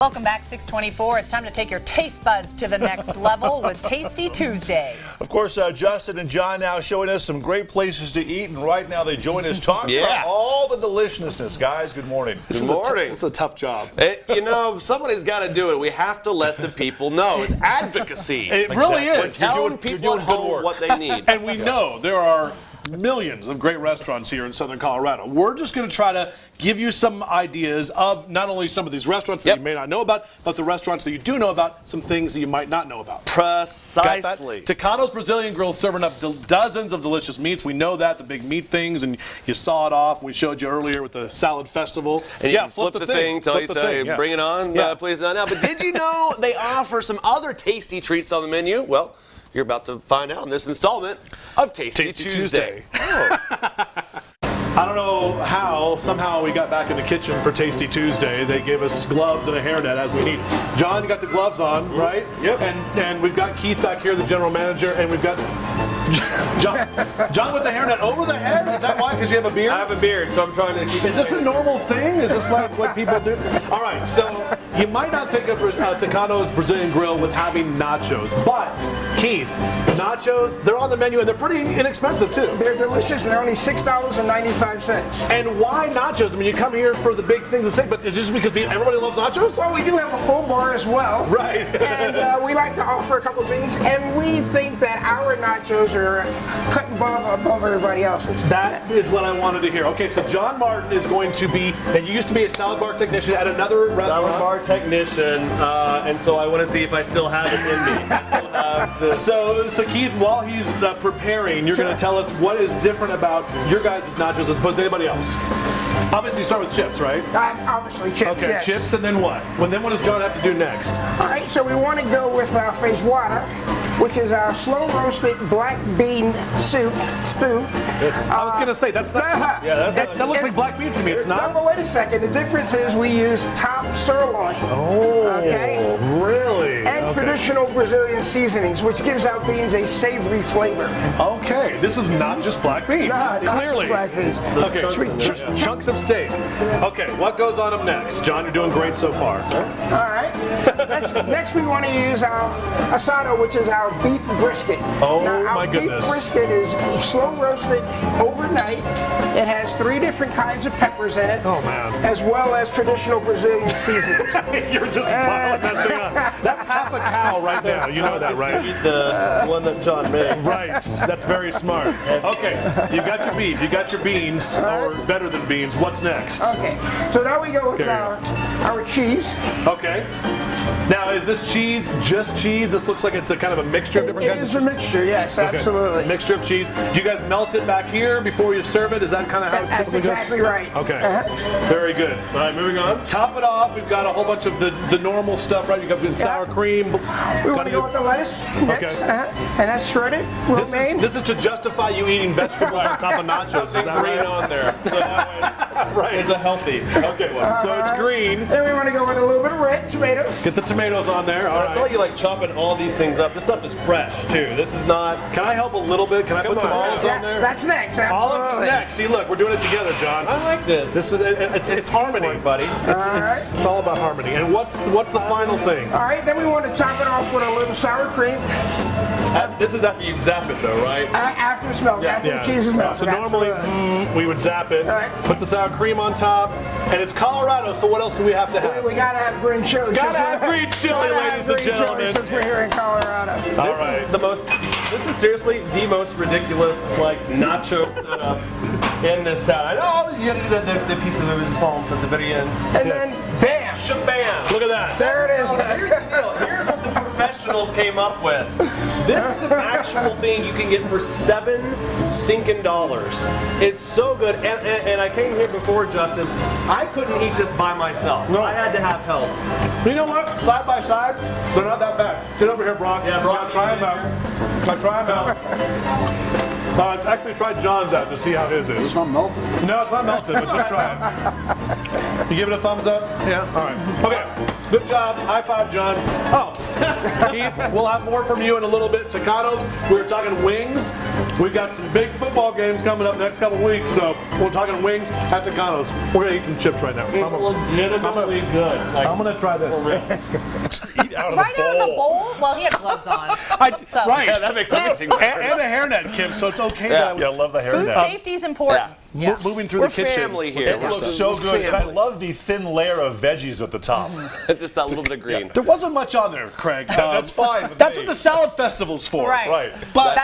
Welcome back, 624. It's time to take your taste buds to the next level with Tasty Tuesday. Of course, Justin and John now showing us some great places to eat, and right now they join us talking about all the deliciousness. Guys, good morning. Good morning. It's a tough job. You know, somebody's got to do it. We have to let the people know. It's advocacy. It really is. Telling people at home what they need. And we know there are millions of great restaurants here in Southern Colorado. We're just going to try to give you some ideas of not only some of these restaurants that you may not know about, but the restaurants that you do know about, some things that you might not know about. Precisely. Tucanos Brazilian Grill serving up dozens of delicious meats. We know that, the big meat things, and you saw it off. We showed you earlier with the salad festival. And you can flip the thing, tell you to bring it on, please not now. But did you know they offer some other tasty treats on the menu? Well, you're about to find out in this installment of Tasty Tuesday. I don't know how, somehow we got back in the kitchen for Tasty Tuesday. They gave us gloves and a hairnet as we need. John, you got the gloves on, right? Yep. And we've got Keith back here, the general manager, and we've got John with the hairnet over the head? Is that why? Because you have a beard? I have a beard, so I'm trying to keep it. Is this a normal thing? Is this like what people do? All right, so you might not think of Tucanos Brazilian Grill with having nachos, but Keith, nachos, they're on the menu and they're pretty inexpensive too. They're delicious and they're only $6.95. And why nachos? I mean, you come here for the big things to say, but is this because everybody loves nachos? Well, we do have a full bar as well. Right. And we like to offer a couple of things, and we think that our nachos are cut above everybody else's. That is what I wanted to hear. Okay, so John Martin is going to be, and you used to be a salad bar technician at another restaurant. Salad bar technician, and so I want to see if I still have it in me. I still have the... So Keith, while he's preparing, you're going to tell us what is different about your guys' nachos as opposed to anybody else. Obviously, you start with chips, right? Obviously, chips. Okay, yes. Chips, and then what? Then what does John have to do next? All right, so we want to go with our feijoada, which is our slow roasted black bean stew. I was going to say that looks like black beans to me. It's not. No, but wait a second. The difference is we use top sirloin. Oh, okay. Really? And traditional Brazilian seasonings, which gives our beans a savory flavor. Okay, this is not just black beans. No, clearly. Not just black beans. Okay, chunks of steak. Okay, what goes on them next? John, you're doing great so far. All right. Next we want to use our asado, which is our beef brisket. Oh, now, my goodness. Beef brisket is slow roasted overnight. It has 3 different kinds of peppers in it. Oh, man. As well as traditional Brazilian seasonings. You're just piling that thing on. That's half a cow right there. You know that, right? Eat the one that John made. Right. That's very smart. Okay, you got your beef, you got your beans, or better than beans. What's next? Okay. So now we go with our cheese. Okay. Now, is this cheese just cheese? This looks like it's a kind of a mixture of different kinds of cheese. It is a mixture, yes, absolutely. Mixture of cheese. Do you guys melt it back here before you serve it? Is that kind of how it That's typically exactly goes? right. Okay. Very good. All right, moving on. Top it off. We've got a whole bunch of the normal stuff, right? You got the sour cream. We want to go with the lettuce next. And that's shredded romaine. This is to justify you eating vegetables on top of nachos. Is that right? On there. So that way, right. It's a healthy. Okay, well, so it's green. Then we want to go with a little bit of red tomatoes. Get the tomatoes on there. All I right. feel like you like chopping all these things up. This stuff is fresh too. This is not. Can I help a little bit? Can I put some olives on there? That's next. Absolutely. Olives is next. See, look, we're doing it together, John. I like this. This is it's harmony, buddy. It's all about harmony. And what's the final thing? All right, then we want to top it off with a little sour cream. This is after you zap it, though, right? After it's melted, after the cheese is melted. So normally we would zap it, put the sour cream on top, and it's Colorado. So what else do we have to have? We gotta have green chili. Gotta have green chili, ladies and gentlemen. Since we're here in Colorado. All right. This is seriously the most ridiculous, like, nacho setup in this town. I know you had to do the piece of the sauce at the very end. And then, bam! Shabam! Look at that. There it is. Here's the deal. Here's what the professionals came up with. This is an actual thing you can get for $7 stinking. It's so good. And I came here before, Justin. I couldn't eat this by myself. No. I had to have help. You know what? Side by side, they're not that bad. Get over here, Brock. Yeah, Brock. Try them out. Try them out. Actually, try John's out to see how his is. It's not melted. No, it's not melted, but just try it. You give it a thumbs up? Yeah. All right. Okay. Good job. High five, John. Oh, Keith, we'll have more from you in a little bit. Tucanos, we were talking wings. We've got some big football games coming up next couple weeks, so we're talking wings at Tucanos. We're gonna eat some chips right now. Legitimately good. Like, I'm gonna try this. Eat out of Right the out of the bowl. bowl? Well, he had gloves on. Right. Yeah, that makes everything better. And a hairnet, Kim, so it's okay Yeah. that I was Yeah, I love the Food hairnet. safety is important. Yeah. moving through We're the kitchen. family here. It looks so good. And I love the thin layer of veggies at the top. Just that little bit of green. There wasn't much on there, Craig. That's fine. But That's hey, what the salad festival's for. Right. Right. But